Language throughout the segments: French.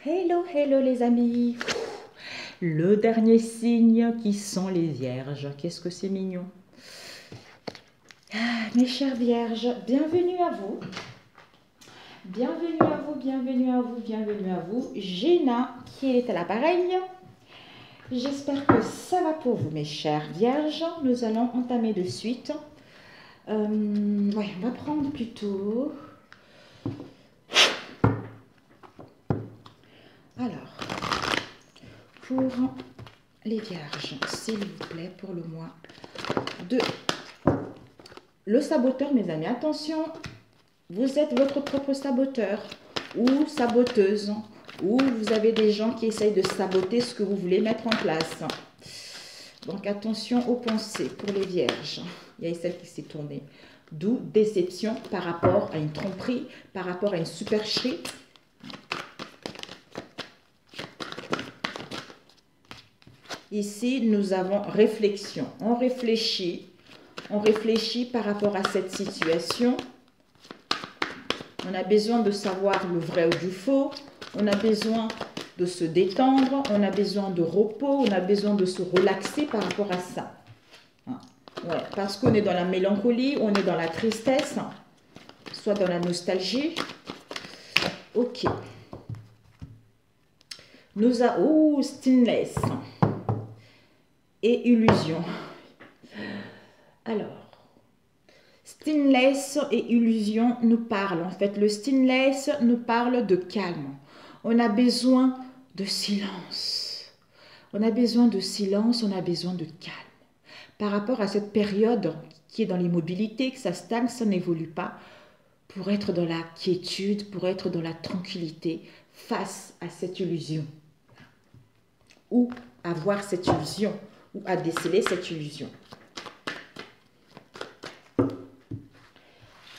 Hello, hello les amis. Le dernier signe qui sont les vierges. Qu'est-ce que c'est mignon. Mes chères vierges, bienvenue à vous. Bienvenue à vous, bienvenue à vous, bienvenue à vous. Géna qui est à l'appareil. J'espère que ça va pour vous mes chères vierges. Nous allons entamer de suite. On va prendre plutôt... Alors, pour les vierges, s'il vous plaît, pour le mois de... Le saboteur, mes amis, attention, vous êtes votre propre saboteur ou saboteuse, ou vous avez des gens qui essayent de saboter ce que vous voulez mettre en place. Donc, attention aux pensées pour les vierges. Il y a celle qui s'est tournée. D'où déception par rapport à une tromperie, par rapport à une supercherie. Ici, nous avons réflexion. On réfléchit par rapport à cette situation. On a besoin de savoir le vrai ou du faux. On a besoin de se détendre. On a besoin de repos. On a besoin de se relaxer par rapport à ça. Ouais, parce qu'on est dans la mélancolie, on est dans la tristesse, soit dans la nostalgie. Ok. Nous avons stillness et illusion. Alors, stillness et illusion nous parlent. En fait, le stillness nous parle de calme. On a besoin de silence. On a besoin de silence, on a besoin de calme. Par rapport à cette période qui est dans l'immobilité, que ça stagne, ça n'évolue pas, pour être dans la quiétude, pour être dans la tranquillité face à cette illusion. Ou à voir cette illusion, ou à déceler cette illusion.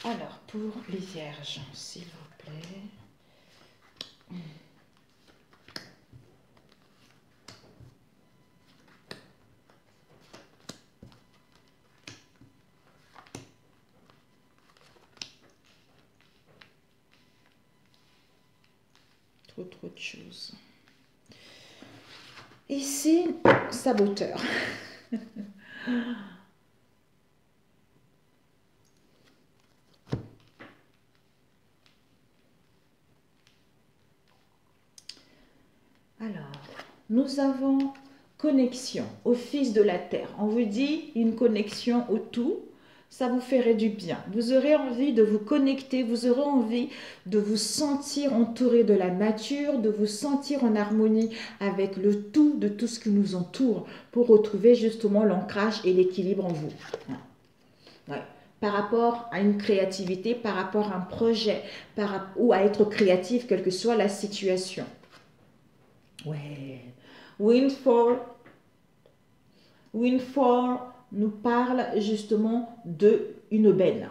Alors, pour les vierges, s'il vous plaît. Trop de choses. Ici, saboteur. Alors, nous avons connexion au Fils de la Terre. On vous dit une connexion au tout. Ça vous ferait du bien. Vous aurez envie de vous connecter, vous aurez envie de vous sentir entouré de la nature, de vous sentir en harmonie avec le tout, de tout ce qui nous entoure, pour retrouver justement l'ancrage et l'équilibre en vous. Ouais. Par rapport à une créativité, par rapport à un projet, ou à être créatif, quelle que soit la situation. Ouais. Windfall nous parle justement d'une aubaine.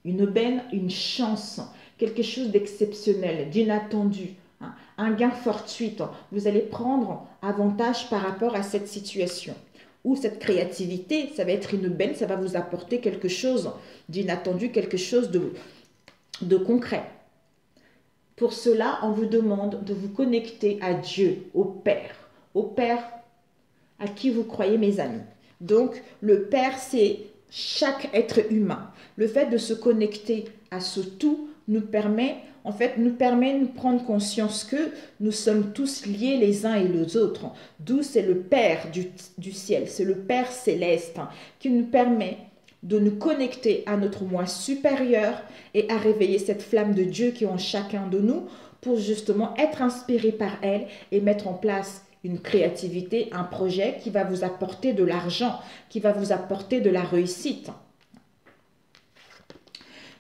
Une aubaine, une chance, quelque chose d'exceptionnel, d'inattendu, hein, un gain fortuit. Vous allez prendre avantage par rapport à cette situation. Ou cette créativité, ça va être une aubaine, ça va vous apporter quelque chose d'inattendu, quelque chose de concret. Pour cela, on vous demande de vous connecter à Dieu, au Père à qui vous croyez, mes amis. Donc, le Père, c'est chaque être humain. Le fait de se connecter à ce tout nous permet de prendre conscience que nous sommes tous liés les uns et les autres. D'où c'est le Père du ciel, c'est le Père céleste qui nous permet de nous connecter à notre moi supérieur et à réveiller cette flamme de Dieu qui est en chacun de nous pour justement être inspiré par elle et mettre en place une créativité, un projet qui va vous apporter de l'argent, qui va vous apporter de la réussite.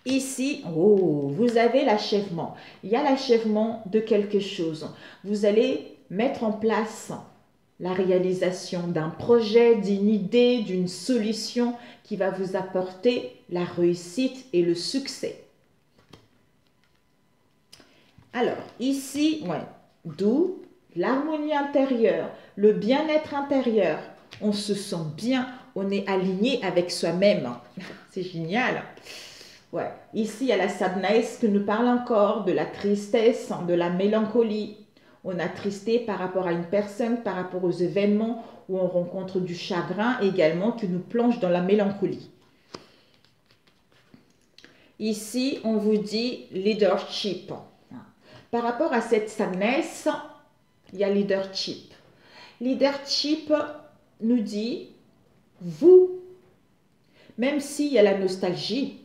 Ici, vous avez l'achèvement. Il y a l'achèvement de quelque chose. Vous allez mettre en place la réalisation d'un projet, d'une idée, d'une solution qui va vous apporter la réussite et le succès. Alors, ici, d'où l'harmonie intérieure, le bien-être intérieur. On se sent bien, on est aligné avec soi-même. C'est génial. Ouais. Ici, il y a la sadness qui nous parle encore de la tristesse, de la mélancolie. on est attristé par rapport à une personne, par rapport aux événements, où on rencontre du chagrin également qui nous plonge dans la mélancolie. Ici, on vous dit leadership. Par rapport à cette sadness, il y a leadership. Leadership nous dit, vous, même s'il y a la nostalgie,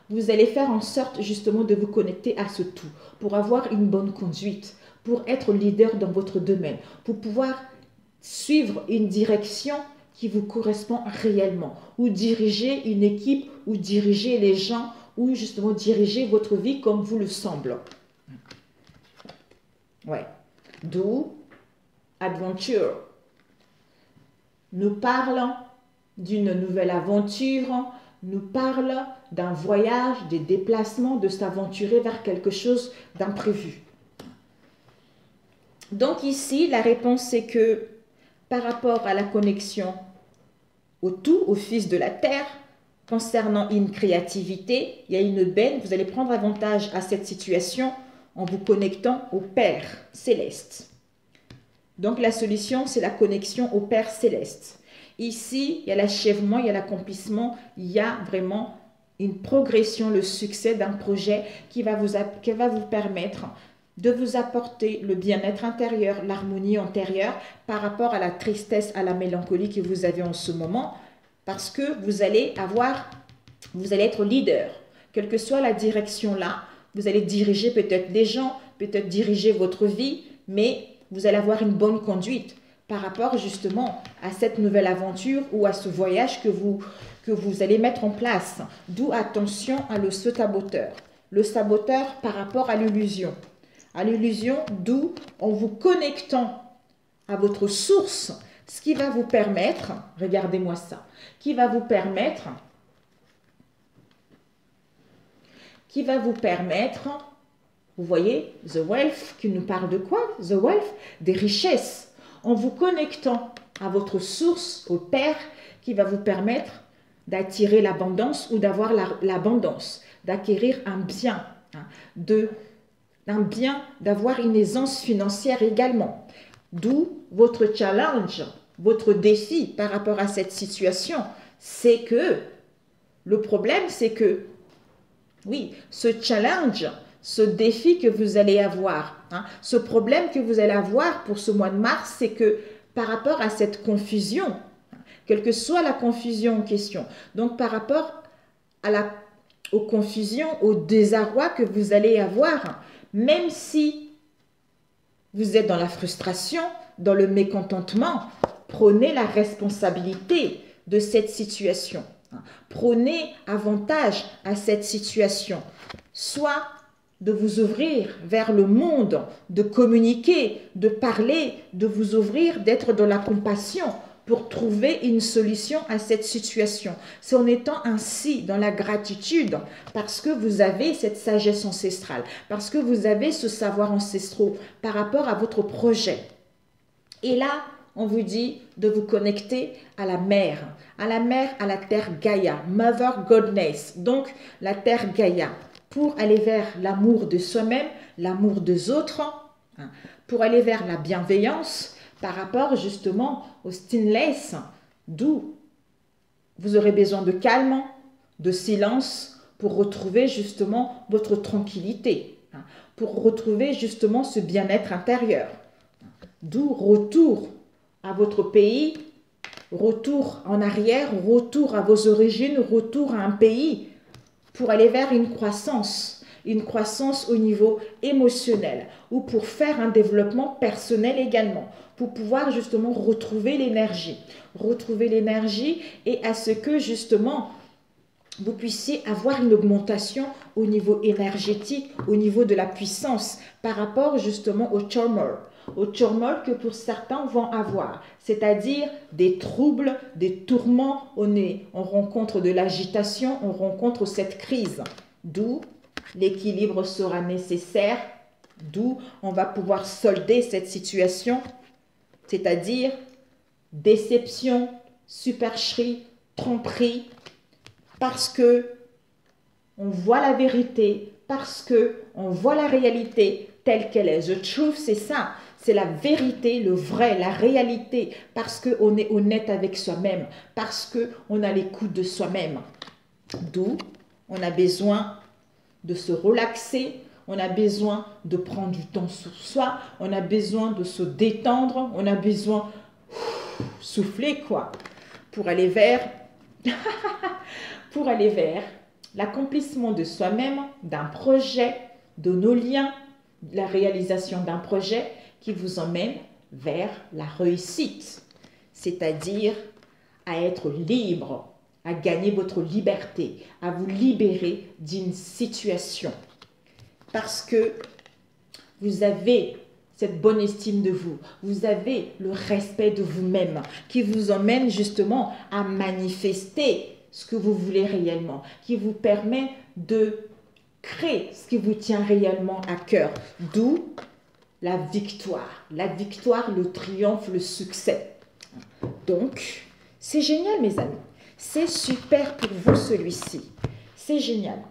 vous allez faire en sorte justement de vous connecter à ce tout, pour avoir une bonne conduite, pour être leader dans votre domaine, pour pouvoir suivre une direction qui vous correspond réellement, ou diriger une équipe, ou diriger les gens, ou justement diriger votre vie comme vous le semble. Ouais. D'où adventure nous parle d'une nouvelle aventure, nous parle d'un voyage, des déplacements, de s'aventurer vers quelque chose d'imprévu. Donc ici, la réponse c'est que par rapport à la connexion au tout, au Fils de la Terre, concernant une créativité, il y a une aubaine, vous allez prendre avantage à cette situation en vous connectant au Père céleste. Donc la solution, c'est la connexion au Père céleste. Ici, il y a l'achèvement, il y a l'accomplissement, il y a vraiment une progression, le succès d'un projet qui va vous permettre de vous apporter le bien-être intérieur, l'harmonie intérieure par rapport à la tristesse, à la mélancolie que vous avez en ce moment, parce que vous allez être leader. Quelle que soit la direction là, vous allez diriger peut-être des gens, peut-être diriger votre vie, mais vous allez avoir une bonne conduite par rapport justement à cette nouvelle aventure ou à ce voyage que vous allez mettre en place. D'où attention à le saboteur. Le saboteur par rapport à l'illusion. À l'illusion, d'où en vous connectant à votre source, ce qui va vous permettre, regardez-moi ça, qui va vous permettre, vous voyez, The Wealth, qui nous parle de quoi? The Wealth, des richesses. En vous connectant à votre source, au Père, qui va vous permettre d'attirer l'abondance ou d'avoir l'abondance, d'acquérir un bien, d'avoir une aisance financière également. D'où votre challenge, votre défi par rapport à cette situation. C'est que, le problème, c'est que, oui, ce challenge, ce défi que vous allez avoir, ce problème que vous allez avoir pour ce mois de mars, c'est que par rapport à cette confusion, quelle que soit la confusion en question, donc par rapport aux confusions, au désarroi que vous allez avoir, même si vous êtes dans la frustration, dans le mécontentement, prenez la responsabilité de cette situation. Prenez avantage à cette situation. Soit de vous ouvrir vers le monde, de communiquer, de parler, de vous ouvrir, d'être dans la compassion pour trouver une solution à cette situation. C'est en étant ainsi dans la gratitude, parce que vous avez cette sagesse ancestrale, parce que vous avez ce savoir ancestral par rapport à votre projet. Et là, on vous dit de vous connecter à la mer, à la terre Gaïa, Mother Goddess, donc la terre Gaïa, pour aller vers l'amour de soi-même, l'amour des autres, pour aller vers la bienveillance par rapport justement au stillness, d'où vous aurez besoin de calme, de silence pour retrouver justement votre tranquillité, pour retrouver justement ce bien-être intérieur. D'où retour à votre pays, retour en arrière, retour à vos origines, retour à un pays pour aller vers une croissance au niveau émotionnel ou pour faire un développement personnel également, pour pouvoir justement retrouver l'énergie et à ce que justement vous puissiez avoir une augmentation au niveau énergétique, au niveau de la puissance par rapport justement au turmoil que pour certains vont avoir, c'est-à-dire des troubles, des tourments, on rencontre de l'agitation, on rencontre cette crise, d'où l'équilibre sera nécessaire, d'où on va pouvoir solder cette situation, c'est-à-dire déception, supercherie, tromperie, parce que on voit la vérité, parce que on voit la réalité telle qu'elle est. The truth, c'est ça. C'est la vérité, le vrai, la réalité, parce qu'on est honnête avec soi-même, parce qu'on a l'écoute de soi-même. D'où on a besoin de se relaxer, on a besoin de prendre du temps sur soi, on a besoin de se détendre, on a besoin de souffler quoi, pour aller vers l'accomplissement de soi-même, d'un projet, de nos liens, la réalisation d'un projet qui vous emmène vers la réussite, c'est-à-dire à être libre, à gagner votre liberté, à vous libérer d'une situation. Parce que vous avez cette bonne estime de vous, vous avez le respect de vous-même qui vous emmène justement à manifester ce que vous voulez réellement, qui vous permet de créer ce qui vous tient réellement à cœur. D'où la victoire, le triomphe, le succès. Donc, c'est génial mes amis. C'est super pour vous celui-ci. C'est génial.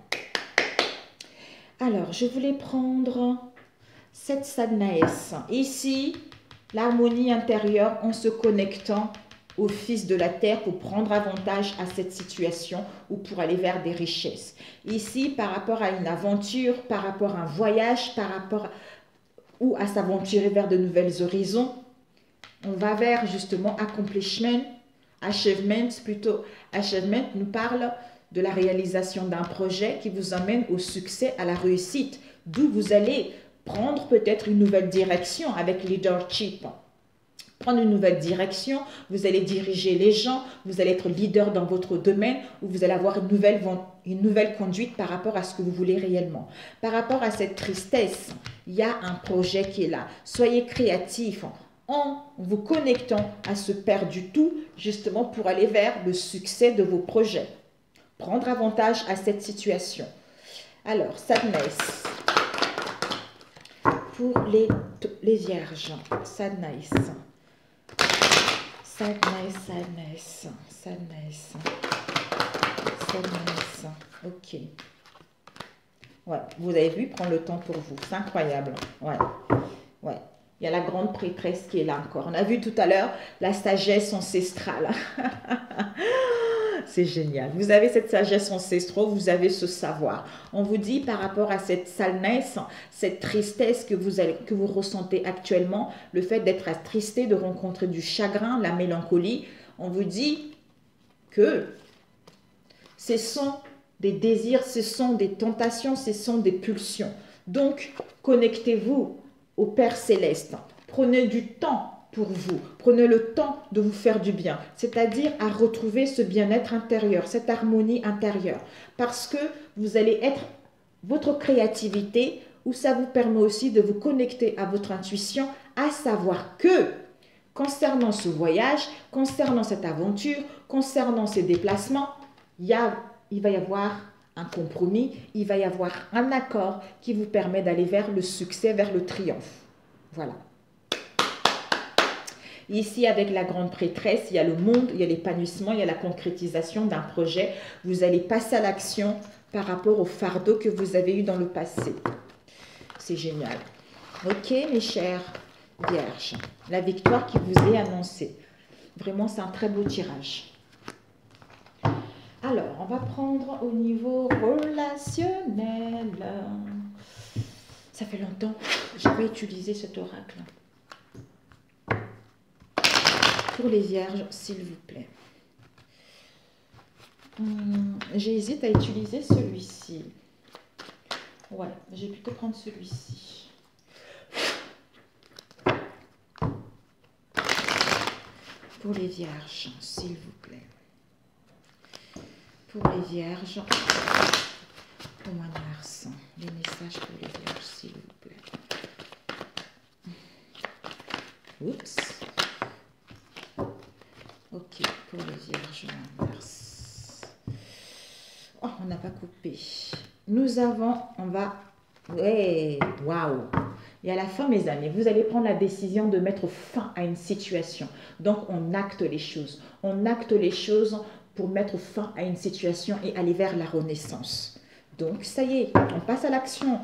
Alors, je voulais prendre cette sadness. Ici, l'harmonie intérieure en se connectant au Fils de la Terre pour prendre avantage à cette situation ou pour aller vers des richesses. Ici, par rapport à une aventure, par rapport à un voyage, par rapport ou à s'aventurer vers de nouvelles horizons, on va vers justement accomplishment, achievement plutôt. Achievement nous parle de la réalisation d'un projet qui vous emmène au succès, à la réussite, d'où vous allez prendre peut-être une nouvelle direction avec leadership. Prendre une nouvelle direction, vous allez diriger les gens, vous allez être leader dans votre domaine, ou vous allez avoir une nouvelle conduite par rapport à ce que vous voulez réellement. Par rapport à cette tristesse, il y a un projet qui est là. Soyez créatifs en vous connectant à ce Père du tout, justement pour aller vers le succès de vos projets. Prendre avantage à cette situation. Alors, sadness. Pour les vierges, sadness. Sadness. Ok. Ouais, vous avez vu, prendre le temps pour vous. C'est incroyable. Ouais. Il y a la grande prêtresse qui est là encore. On a vu tout à l'heure la sagesse ancestrale. C'est génial. Vous avez cette sagesse ancestrale, vous avez ce savoir. On vous dit par rapport à cette sadness, cette tristesse que vous ressentez actuellement, le fait d'être attristé, de rencontrer du chagrin, la mélancolie, on vous dit que ce sont des désirs, ce sont des tentations, ce sont des pulsions. Donc, connectez-vous au Père Céleste. Prenez du temps pour vous. Prenez le temps de vous faire du bien, c'est-à-dire à retrouver ce bien-être intérieur, cette harmonie intérieure. Parce que vous allez être votre créativité, où ça vous permet aussi de vous connecter à votre intuition, à savoir que concernant ce voyage, concernant cette aventure, concernant ces déplacements, il va y avoir un compromis, il va y avoir un accord qui vous permet d'aller vers le succès, vers le triomphe. Voilà. Ici, avec la grande prêtresse, il y a le monde, il y a l'épanouissement, il y a la concrétisation d'un projet. Vous allez passer à l'action par rapport au fardeau que vous avez eu dans le passé. C'est génial. Ok, mes chers vierges, la victoire qui vous est annoncée. Vraiment, c'est un très beau tirage. Alors, on va prendre au niveau relationnel. Ça fait longtemps que je n'ai pas utilisé cet oracle. Pour les vierges, s'il vous plaît. J'hésite à utiliser celui-ci. Ouais, j'ai plutôt prendre celui-ci. Pour les vierges, s'il vous plaît. Pour les vierges, au mois de mars, les messages pour les vierges, s'il vous plaît. Oups. Ok, pour les vierges, au mois de mars. Oh, on n'a pas coupé. Nous avons, ouais, waouh. Et à la fin, mes amis, vous allez prendre la décision de mettre fin à une situation. Donc, on acte les choses. On acte les choses pour mettre fin à une situation et aller vers la renaissance. Donc, ça y est, on passe à l'action.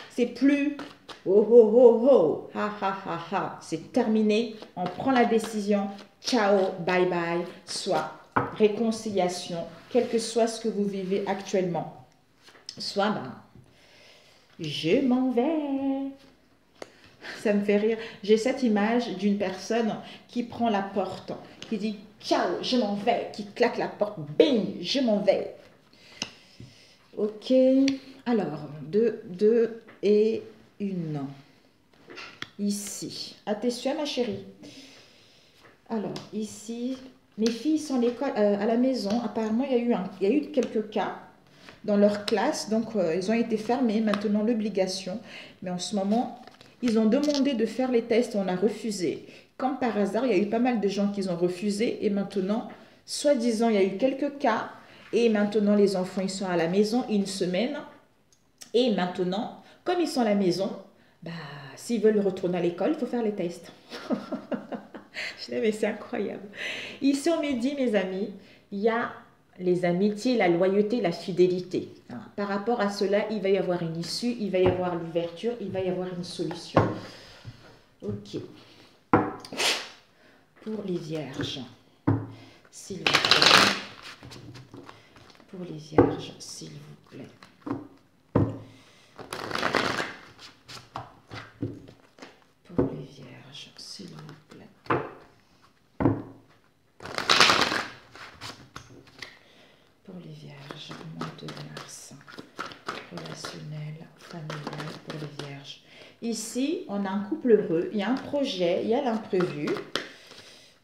C'est plus oh oh oh oh, ha ha ha ha. C'est terminé. On prend la décision. Ciao, bye bye. Soit réconciliation, quel que soit ce que vous vivez actuellement. Soit, ben, je m'en vais. Ça me fait rire. J'ai cette image d'une personne qui prend la porte, qui dit ciao, je m'en vais, qui claque la porte, bing, je m'en vais. Ok. Alors, deux et une. Ici. Attention, ma chérie. Alors, ici, mes filles sont à la maison. Apparemment, il y a eu quelques cas dans leur classe. Donc, ils ont été fermés. Maintenant, l'obligation. Mais en ce moment, ils ont demandé de faire les tests. On a refusé. Comme par hasard, il y a eu pas mal de gens qui ont refusé. Et maintenant, soi-disant, il y a eu quelques cas. Et maintenant, les enfants, ils sont à la maison une semaine. Et maintenant, comme ils sont à la maison, bah, s'ils veulent retourner à l'école, il faut faire les tests. Je dis, mais c'est incroyable. Ici, on me dit, mes amis, il y a les amitiés, la loyauté, la fidélité. Par rapport à cela, il va y avoir une issue, il va y avoir l'ouverture, il va y avoir une solution. Ok. Pour les vierges, s'il vous plaît. Pour les vierges, s'il vous plaît. Pour les vierges, s'il vous plaît. Pour les vierges, mois de mars. Relationnel, familial, pour les vierges. Ici, on a un couple heureux, il y a un projet, il y a l'imprévu.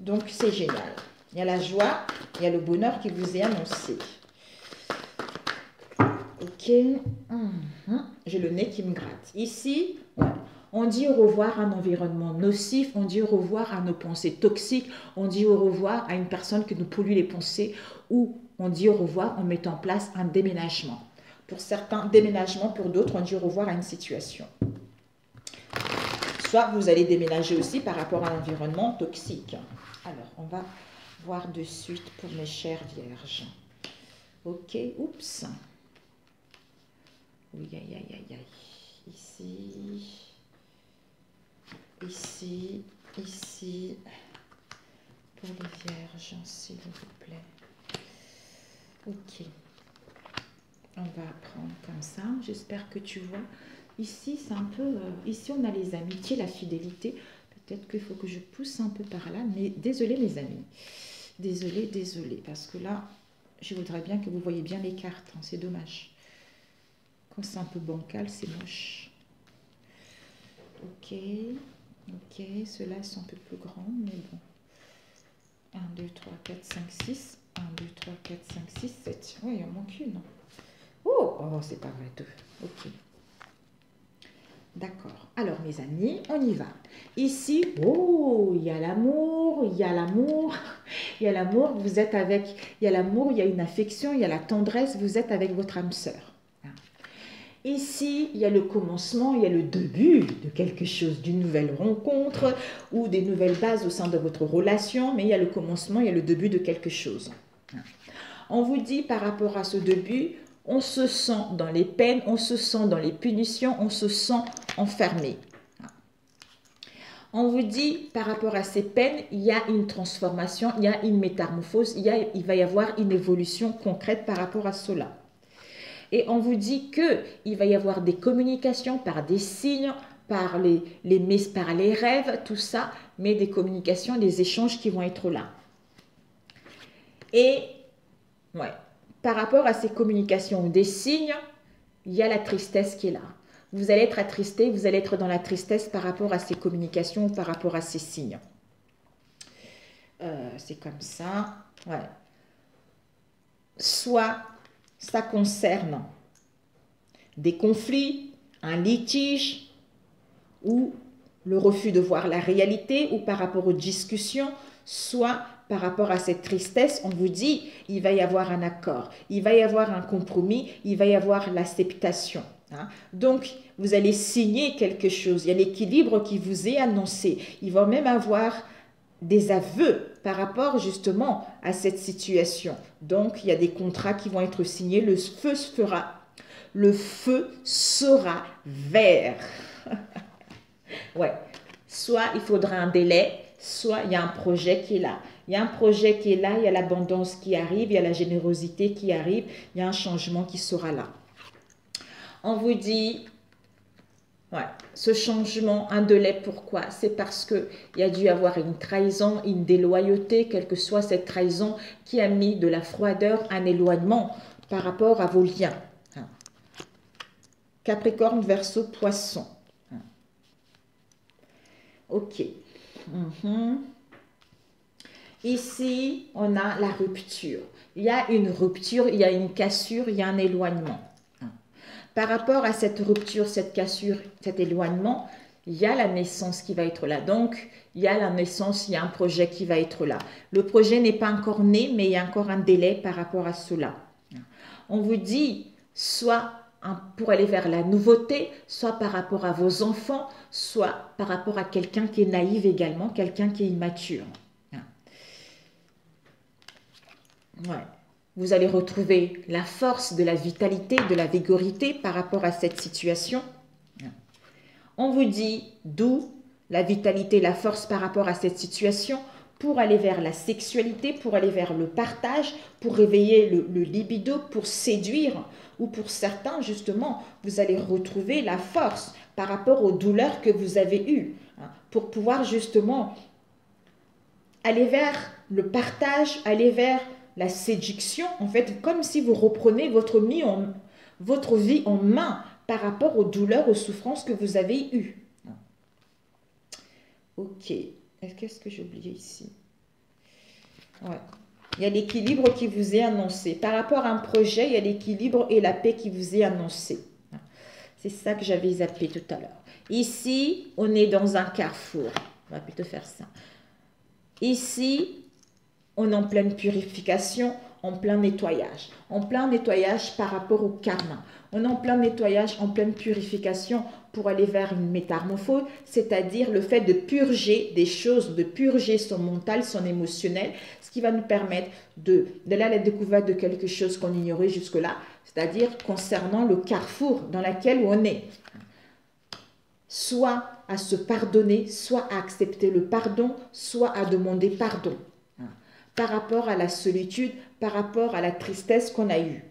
Donc, c'est génial. Il y a la joie, il y a le bonheur qui vous est annoncé. Ok. J'ai le nez qui me gratte. Ici, ouais. On dit au revoir à un environnement nocif, on dit au revoir à nos pensées toxiques, on dit au revoir à une personne qui nous pollue les pensées, ou on dit au revoir en mettant en place un déménagement. Pour certains, déménagement, pour d'autres, on dit au revoir à une situation. Soit vous allez déménager aussi par rapport à l'environnement toxique. Alors, on va voir de suite pour mes chères vierges. Ok, oups. Oui, aïe, aïe, aïe, aïe. Ici, ici, ici. Pour les vierges, s'il vous plaît. Ok. On va prendre comme ça. J'espère que tu vois. Ici, c'est un peu... ici, on a les amitiés, la fidélité. Peut-être qu'il faut que je pousse un peu par là. Mais désolé, mes amis. Désolé, désolé. Parce que là, je voudrais bien que vous voyez bien les cartes. Hein, c'est dommage. Quand c'est un peu bancal, c'est moche. Ok. Ok. Ceux-là sont un peu plus grands, mais bon. 1, 2, 3, 4, 5, 6. 1, 2, 3, 4, 5, 6, 7. Oui, il en manque une. Oh, c'est pas vrai, 2. Ok. D'accord. Alors, mes amis, on y va. Ici, oh, il y a l'amour, il y a l'amour, il y a l'amour, vous êtes avec, il y a l'amour, il y a une affection, il y a la tendresse, vous êtes avec votre âme sœur. Ici, il y a le commencement, il y a le début de quelque chose, d'une nouvelle rencontre ou des nouvelles bases au sein de votre relation, mais il y a le commencement, il y a le début de quelque chose. On vous dit par rapport à ce début, on se sent dans les peines, on se sent dans les punitions, on se sent enfermé. On vous dit par rapport à ces peines, il y a une transformation, il y a une métamorphose, il va y avoir une évolution concrète par rapport à cela. Et on vous dit qu'il va y avoir des communications par des signes, par les rêves, tout ça, mais des communications, des échanges qui vont être là. Et ouais, par rapport à ces communications ou des signes, il y a la tristesse qui est là. Vous allez être attristé, vous allez être dans la tristesse par rapport à ces communications ou par rapport à ces signes. C'est comme ça. Ouais. Soit ça concerne des conflits, un litige ou le refus de voir la réalité ou par rapport aux discussions, soit par rapport à cette tristesse, on vous dit, il va y avoir un accord, il va y avoir un compromis, il va y avoir l'acceptation. Hein. Donc, vous allez signer quelque chose, il y a l'équilibre qui vous est annoncé. Il va même avoir des aveux par rapport justement à cette situation. Donc, il y a des contrats qui vont être signés, le feu se fera. le feu sera vert. Ouais, soit il faudra un délai, soit il y a un projet qui est là. Il y a un projet qui est là, il y a l'abondance qui arrive, il y a la générosité qui arrive, il y a un changement qui sera là. On vous dit, ouais, ce changement, un délai, pourquoi? C'est parce qu'il y a dû y avoir une trahison, une déloyauté, quelle que soit cette trahison, qui a mis de la froideur, un éloignement par rapport à vos liens. Capricorne, Verseau, Poisson. Ok. Ici, on a la rupture. Il y a une rupture, il y a une cassure, il y a un éloignement. Par rapport à cette rupture, cette cassure, cet éloignement, il y a la naissance qui va être là. Donc, il y a la naissance, il y a un projet qui va être là. Le projet n'est pas encore né, mais il y a encore un délai par rapport à cela. On vous dit, soit pour aller vers la nouveauté, soit par rapport à vos enfants, soit par rapport à quelqu'un qui est naïf également, quelqu'un qui est immature. Ouais. Vous allez retrouver la force de la vitalité, de la vigorité par rapport à cette situation. On vous dit d'où la vitalité, la force par rapport à cette situation pour aller vers la sexualité, pour aller vers le partage, pour réveiller le libido, pour séduire, ou pour certains, justement, vous allez retrouver la force par rapport aux douleurs que vous avez eues, pour pouvoir justement aller vers le partage, aller vers la séduction, en fait, comme si vous reprenez votre vie en main par rapport aux douleurs, aux souffrances que vous avez eues. Ok. Qu'est-ce que j'ai oublié ici? Ouais. Il y a l'équilibre qui vous est annoncé. Par rapport à un projet, il y a l'équilibre et la paix qui vous est annoncé. C'est ça que j'avais zappé tout à l'heure. Ici, on est dans un carrefour. On va plutôt faire ça. Ici, on est en pleine purification, en plein nettoyage. En plein nettoyage par rapport au karma. On est en plein nettoyage, en pleine purification pour aller vers une métamorphose, c'est-à-dire le fait de purger des choses, de purger son mental, son émotionnel, ce qui va nous permettre d'aller à la découverte de quelque chose qu'on ignorait jusque-là, c'est-à-dire concernant le carrefour dans lequel on est. Soit à se pardonner, soit à accepter le pardon, soit à demander pardon. Par rapport à la solitude, par rapport à la tristesse qu'on a eue.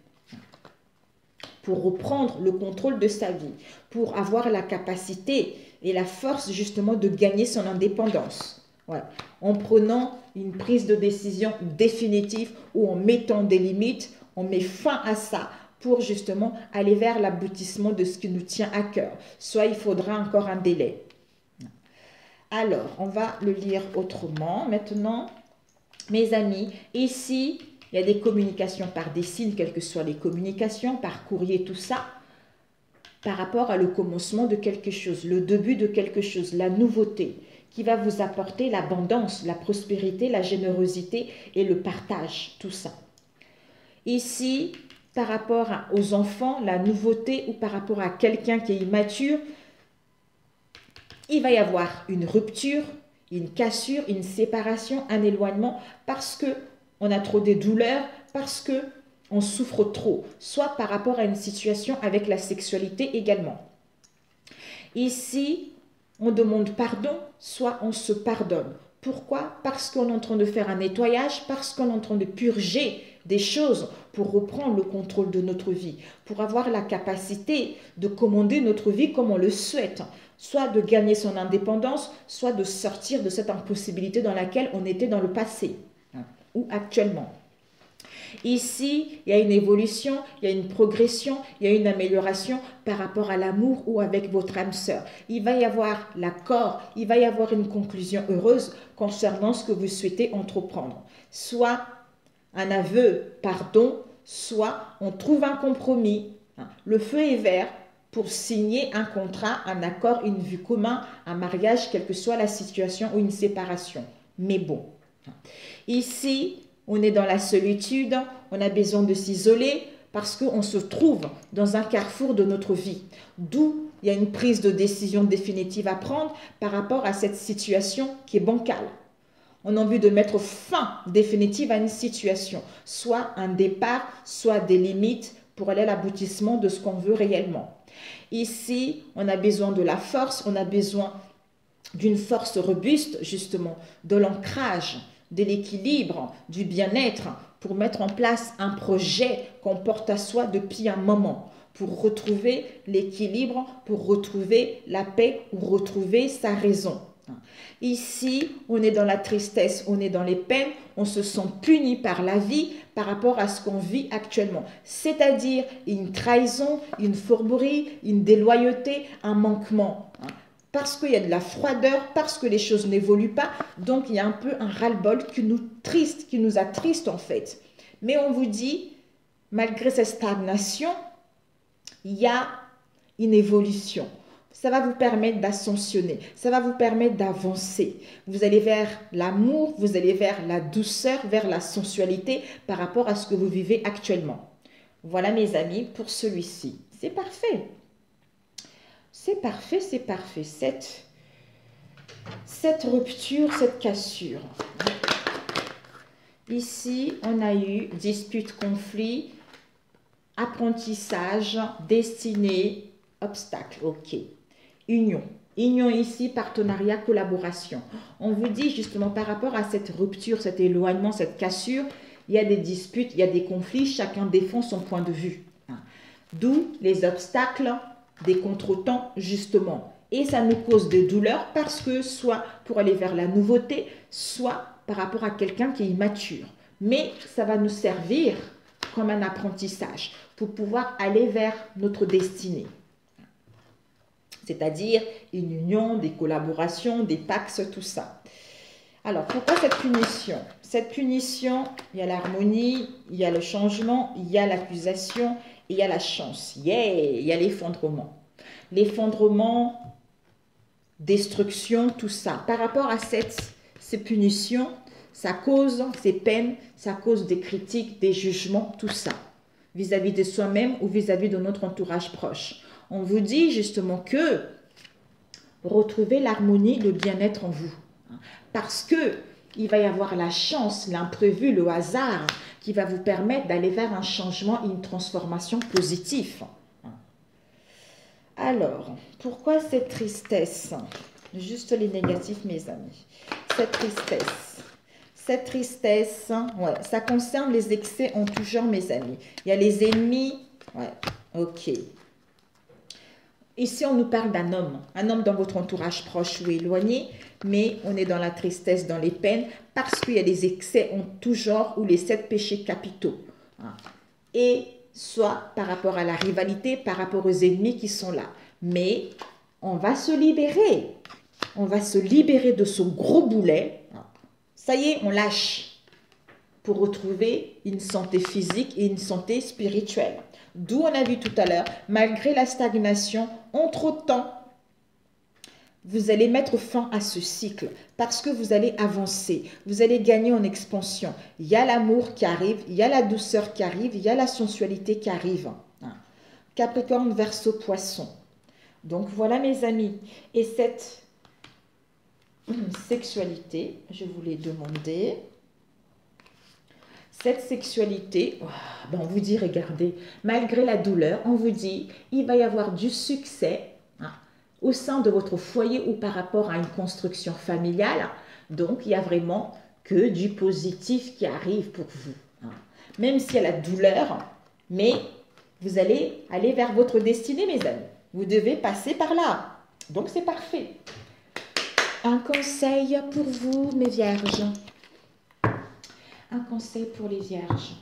Pour reprendre le contrôle de sa vie, pour avoir la capacité et la force justement de gagner son indépendance. Ouais. En prenant une prise de décision définitive ou en mettant des limites, on met fin à ça pour justement aller vers l'aboutissement de ce qui nous tient à cœur. Soit il faudra encore un délai. Alors, on va le lire autrement maintenant. Mes amis, ici, il y a des communications par des signes, quelles que soient les communications, par courrier, tout ça, par rapport à le commencement de quelque chose, le début de quelque chose, la nouveauté, qui va vous apporter l'abondance, la prospérité, la générosité et le partage, tout ça. Ici, par rapport aux enfants, la nouveauté ou par rapport à quelqu'un qui est immature, il va y avoir une rupture, une cassure, une séparation, un éloignement parce que on a trop de douleurs, parce que on souffre trop, soit par rapport à une situation avec la sexualité également. Ici, on demande pardon, soit on se pardonne. Pourquoi? Parce qu'on est en train de faire un nettoyage, parce qu'on est en train de purger des choses pour reprendre le contrôle de notre vie, pour avoir la capacité de commander notre vie comme on le souhaite, soit de gagner son indépendance, soit de sortir de cette impossibilité dans laquelle on était dans le passé ou actuellement. Ici, il y a une évolution, il y a une progression, il y a une amélioration par rapport à l'amour ou avec votre âme sœur. Il va y avoir l'accord, il va y avoir une conclusion heureuse concernant ce que vous souhaitez entreprendre. Soit un aveu, pardon, soit on trouve un compromis. Le feu est vert pour signer un contrat, un accord, une vue commune, un mariage, quelle que soit la situation ou une séparation. Mais bon, ici, on est dans la solitude, on a besoin de s'isoler parce qu'on se trouve dans un carrefour de notre vie. D'où il y a une prise de décision définitive à prendre par rapport à cette situation qui est bancale. On a envie de mettre fin définitive à une situation, soit un départ, soit des limites pour aller à l'aboutissement de ce qu'on veut réellement. Ici, on a besoin de la force, on a besoin d'une force robuste, justement, de l'ancrage, de l'équilibre, du bien-être, pour mettre en place un projet qu'on porte à soi depuis un moment, pour retrouver l'équilibre, pour retrouver la paix ou retrouver sa raison. Ici, on est dans la tristesse, on est dans les peines, on se sent puni par la vie par rapport à ce qu'on vit actuellement. C'est-à-dire une trahison, une fourberie, une déloyauté, un manquement. Parce qu'il y a de la froideur, parce que les choses n'évoluent pas, donc il y a un peu un ras-le-bol qui nous attriste en fait. Mais on vous dit, malgré cette stagnation, il y a une évolution. Ça va vous permettre d'ascensionner, ça va vous permettre d'avancer. Vous allez vers l'amour, vous allez vers la douceur, vers la sensualité par rapport à ce que vous vivez actuellement. Voilà mes amis pour celui-ci. C'est parfait. C'est parfait, c'est parfait. Cette rupture, cette cassure. Ici, on a eu dispute, conflit, apprentissage, destinée, obstacle. Ok. Union. Union ici, partenariat, collaboration. On vous dit justement par rapport à cette rupture, cet éloignement, cette cassure, il y a des disputes, il y a des conflits, chacun défend son point de vue. D'où les obstacles, des contretemps justement. Et ça nous cause des douleurs parce que soit pour aller vers la nouveauté, soit par rapport à quelqu'un qui est immature. Mais ça va nous servir comme un apprentissage pour pouvoir aller vers notre destinée. C'est-à-dire une union, des collaborations, des pactes, tout ça. Alors, pourquoi cette punition? Cette punition, il y a l'harmonie, il y a le changement, il y a l'accusation, et il y a la chance. Yeah, il y a l'effondrement. L'effondrement, destruction, tout ça. Par rapport à ces punitions, ça cause ces peines, ça cause des critiques, des jugements, tout ça. Vis-à-vis de soi-même ou vis-à-vis de notre entourage proche. On vous dit justement que retrouvez l'harmonie, le bien-être en vous. Parce que il va y avoir la chance, l'imprévu, le hasard qui va vous permettre d'aller vers un changement, une transformation positive. Alors, pourquoi cette tristesse? Juste les négatifs, mes amis. Cette tristesse, ouais, ça concerne les excès en tout genre, mes amis. Il y a les ennemis, ouais, ok. Ici, on nous parle d'un homme dans votre entourage proche ou éloigné, mais on est dans la tristesse, dans les peines, parce qu'il y a des excès en tout genre ou les 7 péchés capitaux. Et soit par rapport à la rivalité, par rapport aux ennemis qui sont là. Mais on va se libérer. On va se libérer de ce gros boulet. Ça y est, on lâche pour retrouver une santé physique et une santé spirituelle. D'où on a vu tout à l'heure, malgré la stagnation, entre-temps, vous allez mettre fin à ce cycle parce que vous allez avancer, vous allez gagner en expansion. Il y a l'amour qui arrive, il y a la douceur qui arrive, il y a la sensualité qui arrive. Capricorne, Verseau, Poisson. Donc voilà mes amis. Et cette sexualité, je vous l'ai demandé. Cette sexualité, on vous dit, regardez, malgré la douleur, on vous dit, il va y avoir du succès au sein de votre foyer ou par rapport à une construction familiale. Donc, il y a vraiment que du positif qui arrive pour vous. Même s'il y a la douleur, mais vous allez aller vers votre destinée, mes amis. Vous devez passer par là. Donc, c'est parfait. Un conseil pour vous, mes vierges. Un conseil pour les vierges,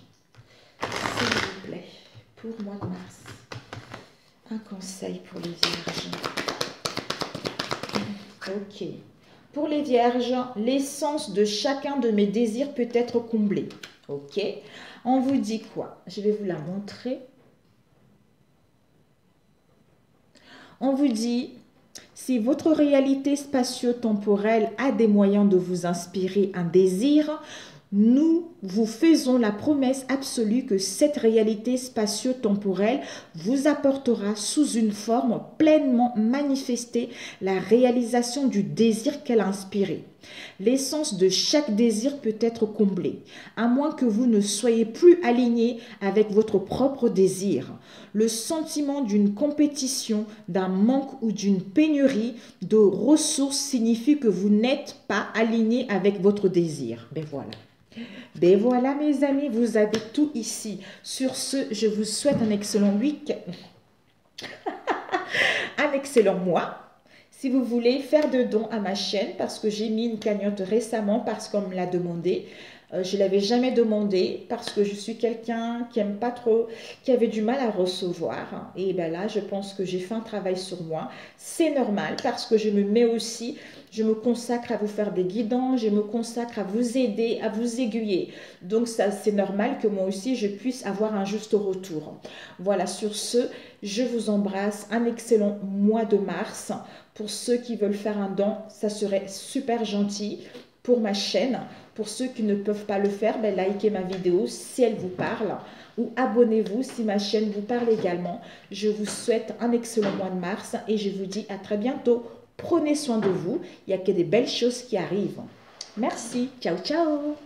s'il vous plaît, pour le mois de mars. Un conseil pour les vierges. Ok. Pour les vierges, l'essence de chacun de mes désirs peut être comblée. Ok. On vous dit quoi? Je vais vous la montrer. On vous dit, si votre réalité spatio-temporelle a des moyens de vous inspirer un désir, nous vous faisons la promesse absolue que cette réalité spatio-temporelle vous apportera sous une forme pleinement manifestée la réalisation du désir qu'elle a inspiré. L'essence de chaque désir peut être comblée, à moins que vous ne soyez plus aligné avec votre propre désir. Le sentiment d'une compétition, d'un manque ou d'une pénurie de ressources signifie que vous n'êtes pas aligné avec votre désir. Ben voilà. Ben voilà mes amis, vous avez tout ici. Sur ce, je vous souhaite un excellent week-end, un excellent mois. Si vous voulez faire de dons à ma chaîne, parce que j'ai mis une cagnotte récemment, parce qu'on me l'a demandé. Je ne l'avais jamais demandé parce que je suis quelqu'un qui aime pas trop, qui avait du mal à recevoir. Et ben là, je pense que j'ai fait un travail sur moi. C'est normal parce que je me mets aussi, je me consacre à vous faire des guidances, je me consacre à vous aider, à vous aiguiller. Donc ça, c'est normal que moi aussi, je puisse avoir un juste retour. Voilà, sur ce, je vous embrasse. Un excellent mois de mars. Pour ceux qui veulent faire un don, ça serait super gentil pour ma chaîne. Pour ceux qui ne peuvent pas le faire, ben likez ma vidéo si elle vous parle ou abonnez-vous si ma chaîne vous parle également. Je vous souhaite un excellent mois de mars et je vous dis à très bientôt. Prenez soin de vous, il n'y a que des belles choses qui arrivent. Merci, ciao ciao.